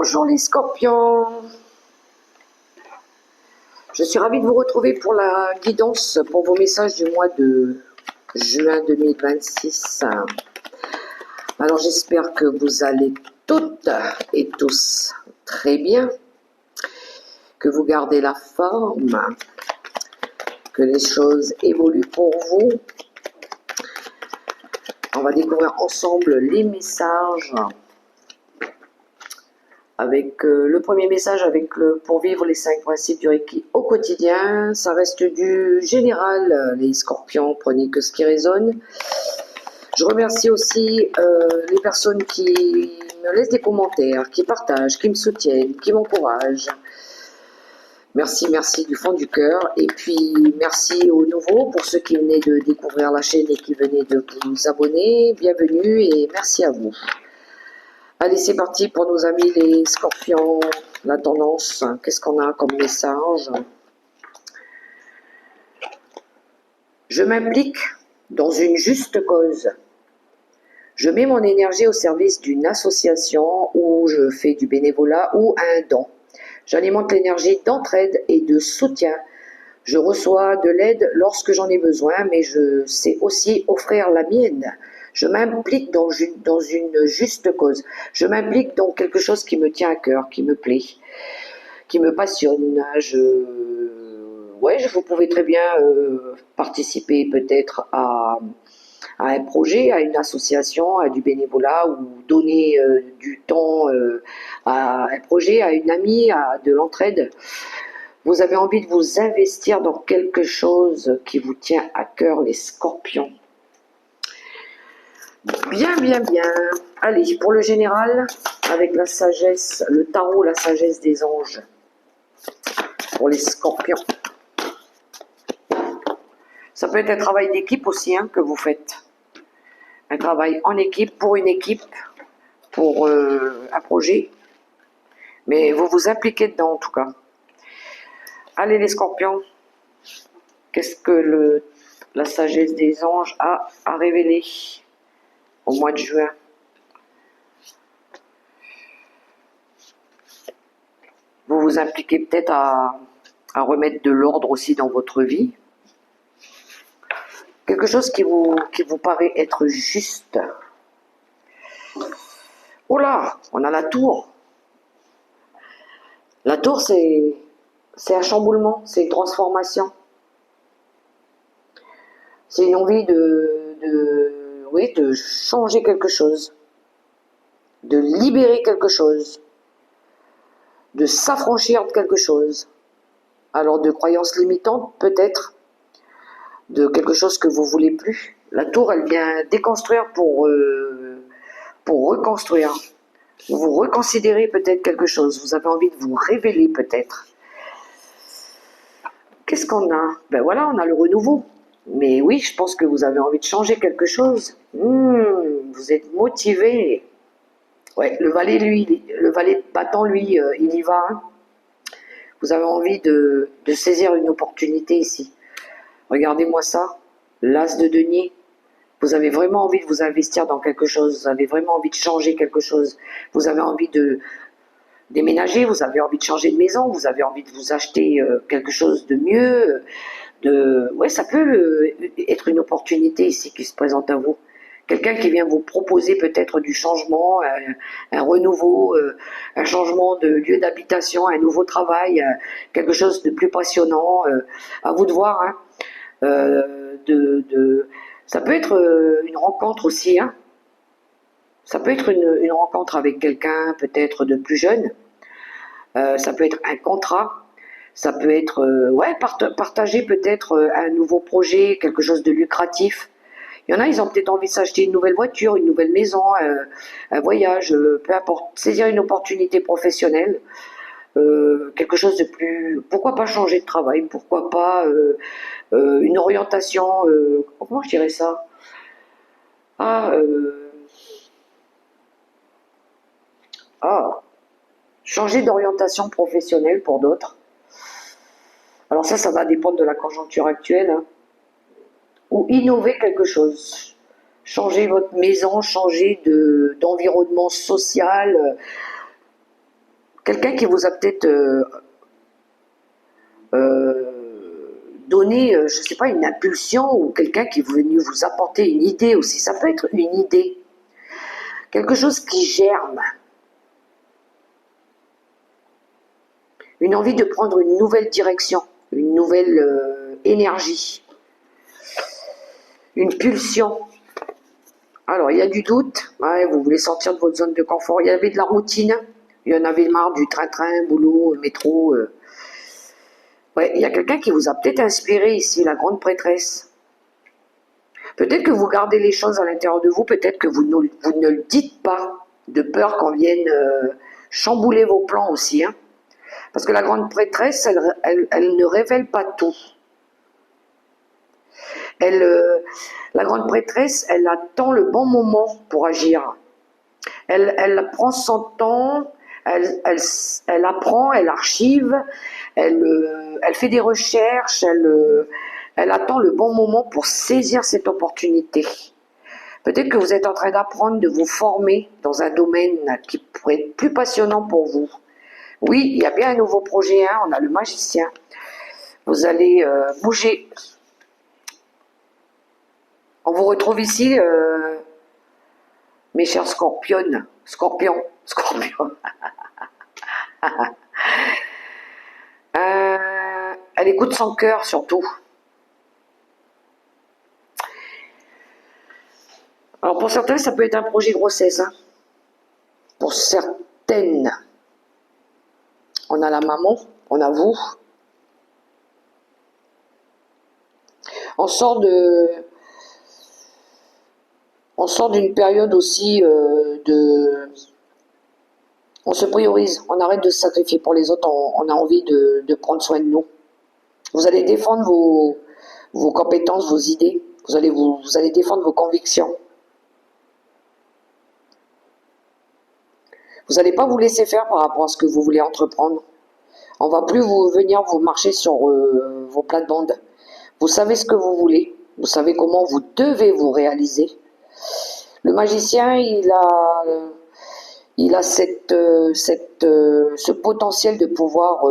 Bonjour les scorpions, je suis ravie de vous retrouver pour la guidance pour vos messages du mois de juin 2026. Alors j'espère que vous allez toutes et tous très bien, que vous gardez la forme, que les choses évoluent pour vous. On va découvrir ensemble les messages avec le premier message pour vivre les 5 principes du Reiki au quotidien. Ça reste du général, les scorpions, prenez que ce qui résonne. Je remercie aussi les personnes qui me laissent des commentaires, qui partagent, qui me soutiennent, qui m'encouragent. Merci, merci du fond du cœur. Et puis merci aux nouveaux, pour ceux qui venaient de découvrir la chaîne et qui venaient de vous abonner. Bienvenue et merci à vous. Allez, c'est parti pour nos amis les scorpions, la tendance, qu'est-ce qu'on a comme message? Je m'implique dans une juste cause. Je mets mon énergie au service d'une association où je fais du bénévolat ou un don. J'alimente l'énergie d'entraide et de soutien. Je reçois de l'aide lorsque j'en ai besoin, mais je sais aussi offrir la mienne. Je m'implique dans une juste cause. Je m'implique dans quelque chose qui me tient à cœur, qui me plaît, qui me passionne. Vous pouvez très bien participer peut-être à un projet, à une association, à du bénévolat ou donner du temps à un projet, à une amie, à de l'entraide. Vous avez envie de vous investir dans quelque chose qui vous tient à cœur, les scorpions. Bien, bien, bien. Allez, pour le général, avec la sagesse, le tarot, la sagesse des anges. Pour les scorpions. Ça peut être un travail d'équipe aussi que vous faites. Un travail en équipe, pour une équipe, pour un projet. Mais vous vous impliquez dedans en tout cas. Allez les scorpions, qu'est-ce que la sagesse des anges a à révéler au mois de juin? Vous vous impliquez peut-être à remettre de l'ordre aussi dans votre vie. Quelque chose qui vous paraît être juste. Oh là, on a la tour. La tour, c'est un chamboulement, c'est une transformation. C'est une envie de changer quelque chose, de libérer quelque chose, de s'affranchir de quelque chose. Alors de croyances limitantes peut-être, de quelque chose que vous voulez plus. La tour, elle vient déconstruire pour reconstruire. Vous reconsidérez peut-être quelque chose, vous avez envie de vous révéler peut-être. Qu'est-ce qu'on a? Ben voilà, on a le renouveau. Mais oui, je pense que vous avez envie de changer quelque chose. Vous êtes motivé. Ouais, le valet battant, lui, il y va. Vous avez envie de saisir une opportunité ici. Regardez-moi ça, l'as de denier. Vous avez vraiment envie de vous investir dans quelque chose. Vous avez vraiment envie de changer quelque chose. Vous avez envie de déménager, vous avez envie de changer de maison, vous avez envie de vous acheter quelque chose de mieux. Ça peut être une opportunité ici qui se présente à vous. Quelqu'un qui vient vous proposer peut-être du changement, un renouveau, un changement de lieu d'habitation, un nouveau travail, quelque chose de plus passionnant. À vous de voir. Ça peut être une rencontre aussi. Ça peut être une rencontre avec quelqu'un peut-être de plus jeune. Ça peut être un contrat. Ça peut être partager peut-être un nouveau projet, quelque chose de lucratif. Il y en a, ils ont peut-être envie de s'acheter une nouvelle voiture, une nouvelle maison, un voyage, peu importe. Saisir une opportunité professionnelle, quelque chose de plus... Pourquoi pas changer de travail? Pourquoi pas une orientation... comment je dirais ça? Changer d'orientation professionnelle pour d'autres. Alors ça va dépendre de la conjoncture actuelle. Ou innover quelque chose. Changer votre maison, changer d'environnement social. quelqu'un qui vous a peut-être donné, je ne sais pas, une impulsion, ou quelqu'un qui est venu vous apporter une idée aussi. Ça peut être une idée, quelque chose qui germe, une envie de prendre une nouvelle direction, une nouvelle énergie, une pulsion. Alors, il y a du doute, ouais, vous voulez sortir de votre zone de confort, il y avait de la routine, il y en avait marre du train-train, boulot, métro. Ouais, il y a quelqu'un qui vous a peut-être inspiré ici, la grande prêtresse. Peut-être que vous gardez les choses à l'intérieur de vous, peut-être que vous ne le dites pas, de peur qu'on vienne chambouler vos plans aussi. Hein. Parce que la grande prêtresse, elle ne révèle pas tout. La grande prêtresse, elle attend le bon moment pour agir. Elle prend son temps, elle apprend, elle archive, elle fait des recherches, elle attend le bon moment pour saisir cette opportunité. Peut-être que vous êtes en train d'apprendre, de vous former dans un domaine qui pourrait être plus passionnant pour vous. Oui, il y a bien un nouveau projet, hein, on a le magicien. Vous allez bouger. On vous retrouve ici, mes chers scorpions. Scorpion. Elle écoute son cœur surtout. Alors pour certains, ça peut être un projet grossesse. Hein. Pour certaines, on a la maman, on a vous. On sort d'une période aussi on se priorise, on arrête de se sacrifier pour les autres, on a envie de prendre soin de nous. Vous allez défendre vos compétences, vos idées, vous allez défendre vos convictions. Vous n'allez pas vous laisser faire par rapport à ce que vous voulez entreprendre. On ne va plus venir vous marcher sur vos plates-bandes. Vous savez ce que vous voulez, vous savez comment vous devez vous réaliser. Le magicien, il a ce potentiel de pouvoir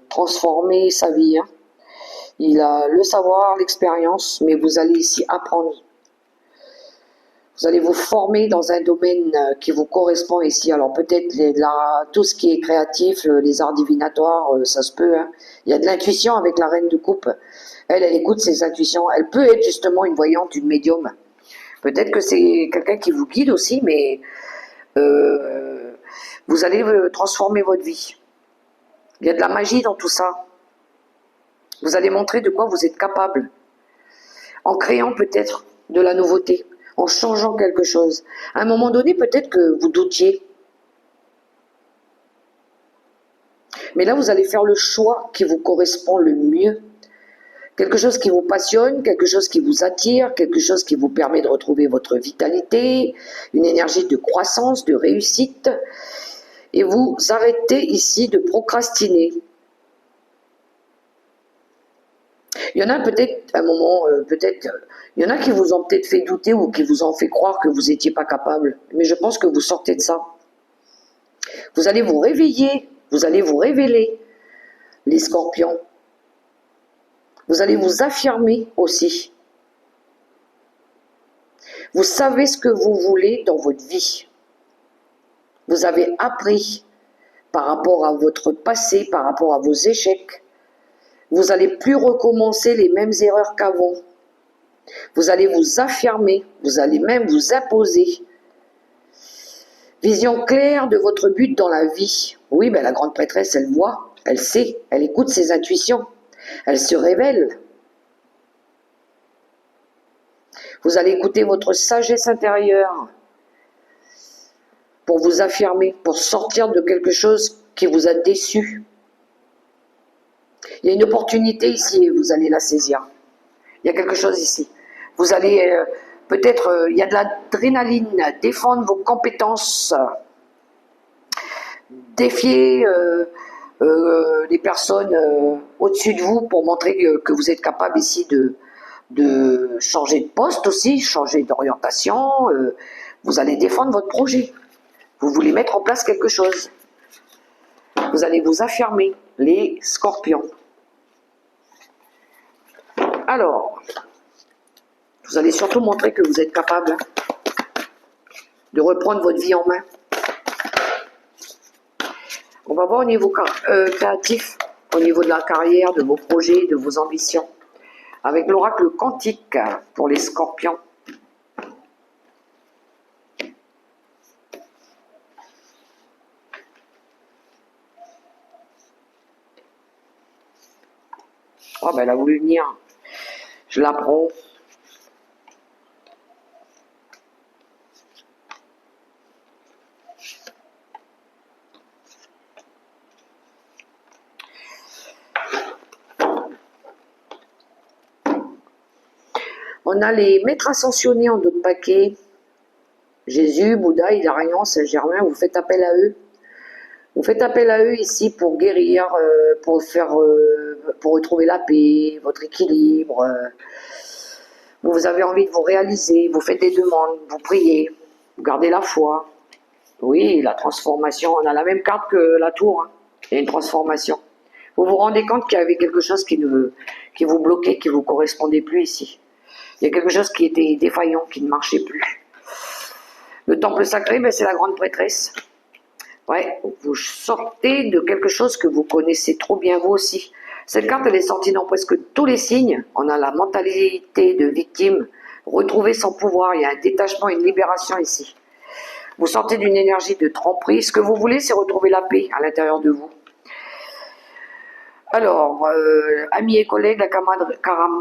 transformer sa vie. Hein. Il a le savoir, l'expérience, mais vous allez ici apprendre. Vous allez vous former dans un domaine qui vous correspond ici. Alors peut-être tout ce qui est créatif, les arts divinatoires, ça se peut. Hein. Il y a de l'intuition avec la reine de coupe. Elle écoute ses intuitions. Elle peut être justement une voyante, une médium. Peut-être que c'est quelqu'un qui vous guide aussi, mais vous allez transformer votre vie. Il y a de la magie dans tout ça. Vous allez montrer de quoi vous êtes capable. En créant peut-être de la nouveauté, en changeant quelque chose. À un moment donné, peut-être que vous doutiez. Mais là, vous allez faire le choix qui vous correspond le mieux. Quelque chose qui vous passionne, quelque chose qui vous attire, quelque chose qui vous permet de retrouver votre vitalité, une énergie de croissance, de réussite. Et vous arrêtez ici de procrastiner. Il y en a peut-être, à un moment, il y en a qui vous ont peut-être fait douter ou qui vous ont fait croire que vous n'étiez pas capable. Mais je pense que vous sortez de ça. Vous allez vous réveiller, vous allez vous révéler, les scorpions. Vous allez vous affirmer aussi. Vous savez ce que vous voulez dans votre vie. Vous avez appris par rapport à votre passé, par rapport à vos échecs. Vous n'allez plus recommencer les mêmes erreurs qu'avant. Vous allez vous affirmer, vous allez même vous imposer. Vision claire de votre but dans la vie. Oui, ben la grande prêtresse, elle voit, elle sait, elle écoute ses intuitions. Elle se révèle. Vous allez écouter votre sagesse intérieure pour vous affirmer, pour sortir de quelque chose qui vous a déçu. Il y a une opportunité ici et vous allez la saisir. Il y a quelque chose ici. Vous allez peut-être, il y a de l'adrénaline, défendre vos compétences, défier les personnes au-dessus de vous pour montrer que vous êtes capable ici de changer de poste aussi, changer d'orientation. Vous allez défendre votre projet. Vous voulez mettre en place quelque chose. Vous allez vous affirmer, les scorpions. Alors, vous allez surtout montrer que vous êtes capable de reprendre votre vie en main. On va voir au niveau créatif, au niveau de la carrière, de vos projets, de vos ambitions. Avec l'oracle quantique pour les scorpions. Oh ben elle a voulu venir. Je la prends. On a les maîtres ascensionnés en d'autres paquets. Jésus, Bouddha, Hilarion, Saint-Germain, vous faites appel à eux. Vous faites appel à eux ici pour guérir, pour retrouver la paix, votre équilibre. Vous avez envie de vous réaliser, vous faites des demandes, vous priez, vous gardez la foi. Oui, la transformation, on a la même carte que la tour. Hein. Il y a une transformation. Vous vous rendez compte qu'il y avait quelque chose qui vous bloquait, qui ne vous correspondait plus ici. Il y a quelque chose qui était défaillant, qui ne marchait plus. Le temple sacré, ben, c'est la grande prêtresse. Ouais, vous sortez de quelque chose que vous connaissez trop bien vous aussi. Cette carte, elle est sortie dans presque tous les signes. On a la mentalité de victime, retrouver son pouvoir. Il y a un détachement, une libération ici. Vous sortez d'une énergie de tromperie. Ce que vous voulez, c'est retrouver la paix à l'intérieur de vous. Alors, amis et collègues, la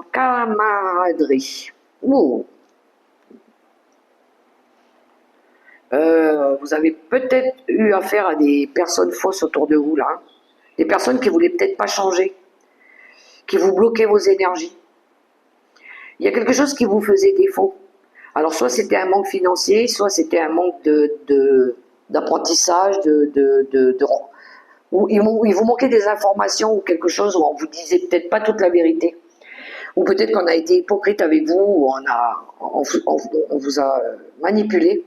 camaraderie. Oh. Vous avez peut-être eu affaire à des personnes fausses autour de vous, là. Des personnes qui ne voulaient peut-être pas changer, qui vous bloquaient vos énergies. Il y a quelque chose qui vous faisait défaut. Alors, soit c'était un manque financier, soit c'était un manque d'apprentissage, où il vous manquait des informations ou quelque chose où on vous disait peut-être pas toute la vérité. Ou peut-être qu'on a été hypocrite avec vous, ou on vous a manipulé.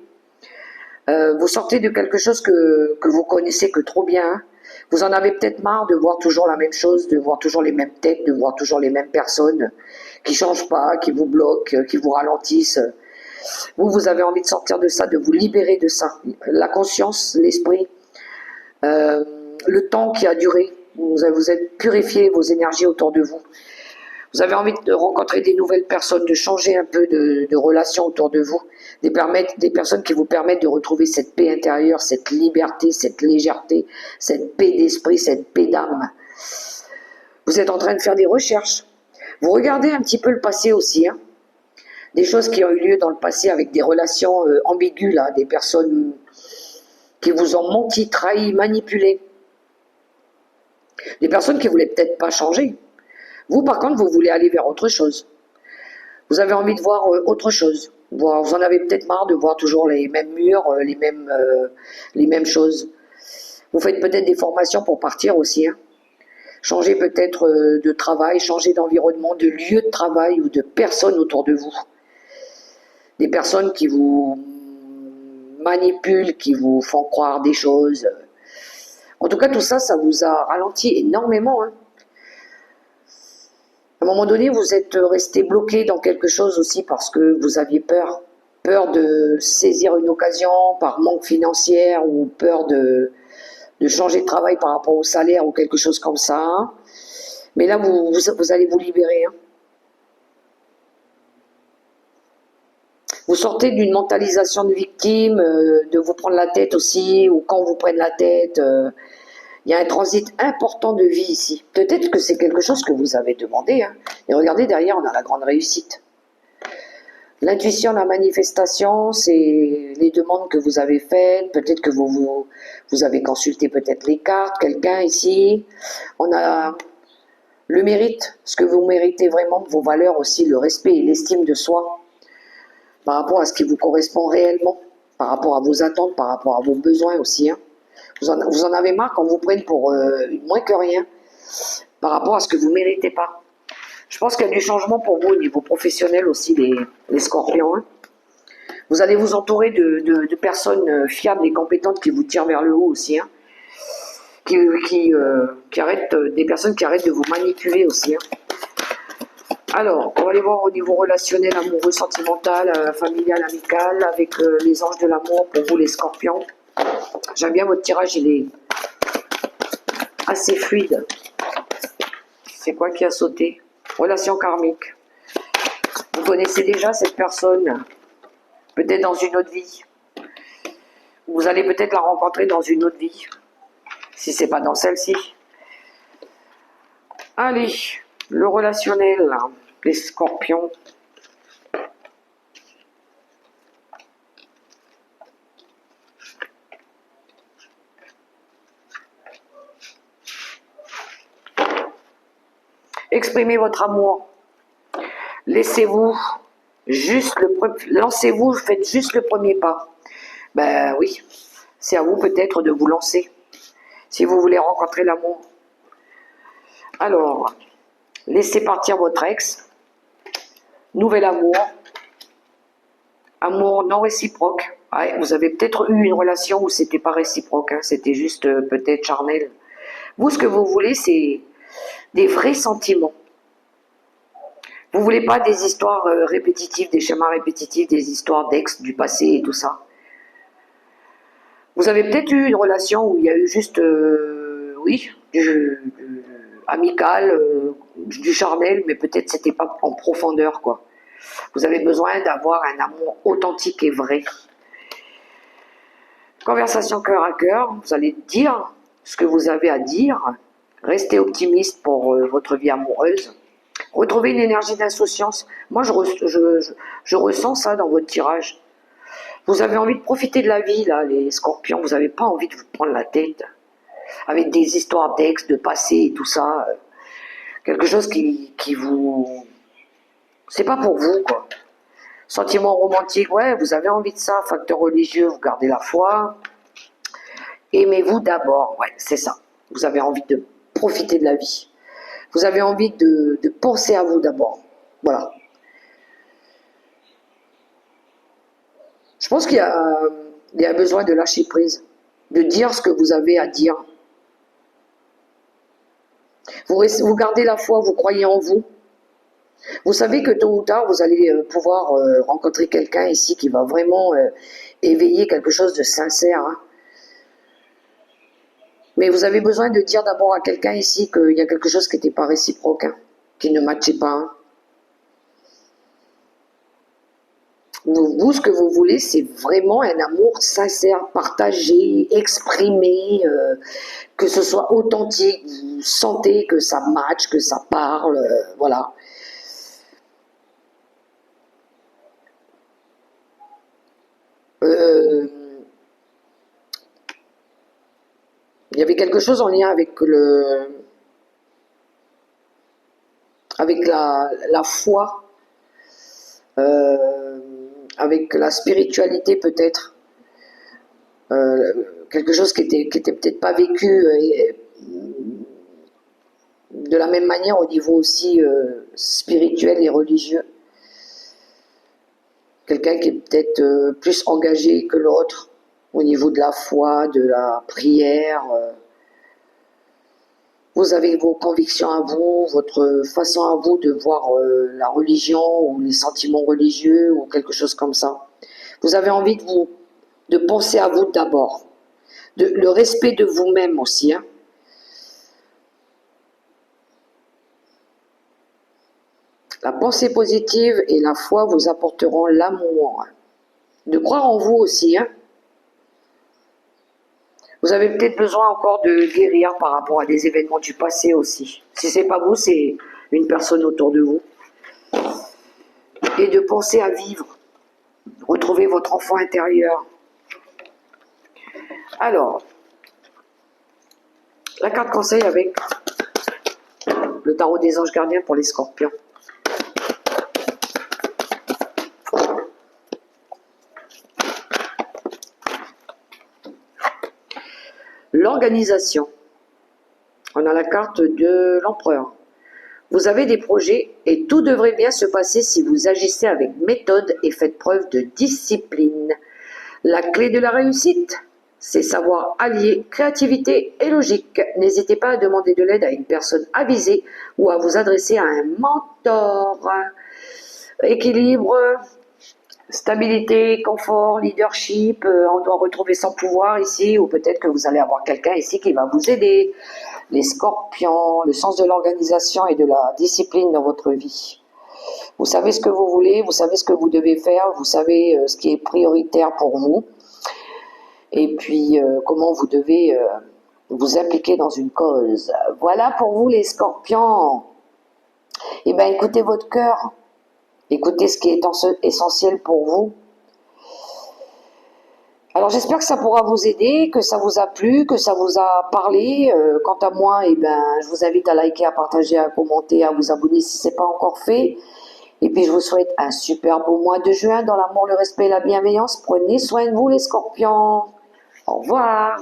Vous sortez de quelque chose que vous connaissez que trop bien. Hein. Vous en avez peut-être marre de voir toujours la même chose, de voir toujours les mêmes têtes, de voir toujours les mêmes personnes qui ne changent pas, qui vous bloquent, qui vous ralentissent. Vous avez envie de sortir de ça, de vous libérer de ça. La conscience, l'esprit, le temps qui a duré, vous êtes purifié vos énergies autour de vous. Vous avez envie de rencontrer des nouvelles personnes, de changer un peu de relations autour de vous, des personnes qui vous permettent de retrouver cette paix intérieure, cette liberté, cette légèreté, cette paix d'esprit, cette paix d'âme. Vous êtes en train de faire des recherches. Vous regardez un petit peu le passé aussi, hein. Des choses qui ont eu lieu dans le passé avec des relations ambiguës, là, des personnes qui vous ont menti, trahi, manipulé. Des personnes qui ne voulaient peut-être pas changer. Vous, par contre, vous voulez aller vers autre chose. Vous avez envie de voir autre chose. Vous en avez peut-être marre de voir toujours les mêmes murs, les mêmes choses. Vous faites peut-être des formations pour partir aussi. Hein. Changer peut-être de travail, changer d'environnement, de lieu de travail ou de personnes autour de vous. Des personnes qui vous manipulent, qui vous font croire des choses. En tout cas, tout ça, ça vous a ralenti énormément. Hein. À un moment donné, vous êtes resté bloqué dans quelque chose aussi parce que vous aviez peur. Peur de saisir une occasion par manque financier ou peur de changer de travail par rapport au salaire ou quelque chose comme ça. Mais là, vous allez vous libérer. Hein. Vous sortez d'une mentalisation de victime, de vous prendre la tête aussi, ou quand vous prenne la tête. Il y a un transit important de vie ici. Peut-être que c'est quelque chose que vous avez demandé. Hein. Et regardez, derrière, on a la grande réussite. L'intuition, la manifestation, c'est les demandes que vous avez faites. Peut-être que vous avez consulté peut-être les cartes, quelqu'un ici. On a le mérite, ce que vous méritez vraiment, vos valeurs aussi, le respect et l'estime de soi, par rapport à ce qui vous correspond réellement, par rapport à vos attentes, par rapport à vos besoins aussi. Hein. Vous en avez marre quand vous prennent pour moins que rien par rapport à ce que vous ne méritez pas. Je pense qu'il y a du changement pour vous au niveau professionnel aussi, les scorpions. Hein. Vous allez vous entourer de personnes fiables et compétentes qui vous tirent vers le haut aussi, hein, des personnes qui arrêtent de vous manipuler aussi. Hein. Alors, on va aller voir au niveau relationnel, amoureux, sentimental, familial, amical, avec les anges de l'amour pour vous les scorpions. J'aime bien votre tirage, il est assez fluide. C'est quoi qui a sauté? Relation karmique. Vous connaissez déjà cette personne, peut-être dans une autre vie. Vous allez peut-être la rencontrer dans une autre vie, si c'est pas dans celle-ci. Allez, le relationnel, les scorpions. Exprimez votre amour. Laissez-vous lancez-vous, faites juste le premier pas. Ben oui, c'est à vous peut-être de vous lancer, si vous voulez rencontrer l'amour. Alors, laissez partir votre ex, nouvel amour, amour non réciproque. Ouais, vous avez peut-être eu une relation où c'était pas réciproque, hein, c'était juste peut-être charnel. Vous, ce que vous voulez, c'est des vrais sentiments. Vous voulez pas des histoires répétitives, des schémas répétitifs, des histoires d'ex, du passé et tout ça. Vous avez peut-être eu une relation où il y a eu juste, oui, amical, du charnel, mais peut-être c'était pas en profondeur, quoi. Vous avez besoin d'avoir un amour authentique et vrai. Conversation cœur à cœur, vous allez dire ce que vous avez à dire. Restez optimiste pour votre vie amoureuse. Retrouvez une énergie d'insouciance. Moi, je ressens ça dans votre tirage. Vous avez envie de profiter de la vie, là, les scorpions. Vous n'avez pas envie de vous prendre la tête avec des histoires d'ex, de passé et tout ça. Quelque chose qui vous... C'est pas pour vous, quoi. Sentiment romantique, ouais, vous avez envie de ça. Facteur religieux, vous gardez la foi. Aimez-vous d'abord, ouais, c'est ça. Vous avez envie de profiter de la vie. Vous avez envie de penser à vous d'abord. Voilà. Je pense qu'il y a besoin de lâcher prise, de dire ce que vous avez à dire. Vous gardez la foi, vous croyez en vous. Vous savez que tôt ou tard, vous allez pouvoir rencontrer quelqu'un ici qui va vraiment éveiller quelque chose de sincère. Hein. Mais vous avez besoin de dire d'abord à quelqu'un ici qu'il y a quelque chose qui n'était pas réciproque, hein, qui ne matchait pas. Hein. Vous, ce que vous voulez, c'est vraiment un amour sincère, partagé, exprimé, que ce soit authentique. Vous sentez que ça match, que ça parle, voilà. Il y avait quelque chose en lien avec la foi, avec la spiritualité peut-être, quelque chose qui était peut-être pas vécu de la même manière au niveau aussi spirituel et religieux. Quelqu'un qui est peut-être plus engagé que l'autre au niveau de la foi, de la prière. Vous avez vos convictions à vous, votre façon à vous de voir la religion ou les sentiments religieux ou quelque chose comme ça. Vous avez envie de penser à vous d'abord. Le respect de vous-même aussi. Hein. La pensée positive et la foi vous apporteront l'amour. De croire en vous aussi. Hein. Vous avez peut-être besoin encore de guérir par rapport à des événements du passé aussi. Si c'est pas vous, c'est une personne autour de vous. Et de penser à vivre. Retrouver votre enfant intérieur. Alors, la carte conseil avec le tarot des anges gardiens pour les scorpions. L'organisation. On a la carte de l'empereur. Vous avez des projets et tout devrait bien se passer si vous agissez avec méthode et faites preuve de discipline. La clé de la réussite, c'est savoir allier créativité et logique. N'hésitez pas à demander de l'aide à une personne avisée ou à vous adresser à un mentor. Équilibre, stabilité, confort, leadership, on doit retrouver son pouvoir ici, ou peut-être que vous allez avoir quelqu'un ici qui va vous aider. Les scorpions, le sens de l'organisation et de la discipline dans votre vie. Vous savez ce que vous voulez, vous savez ce que vous devez faire, vous savez ce qui est prioritaire pour vous, et puis comment vous devez vous impliquer dans une cause. Voilà pour vous les scorpions. Eh bien, écoutez votre cœur, écoutez ce qui est essentiel pour vous. Alors j'espère que ça pourra vous aider, que ça vous a plu, que ça vous a parlé. Quant à moi, eh ben, je vous invite à liker, à partager, à commenter, à vous abonner si ce n'est pas encore fait. Et puis je vous souhaite un super beau mois de juin dans l'amour, le respect et la bienveillance. Prenez soin de vous les scorpions. Au revoir.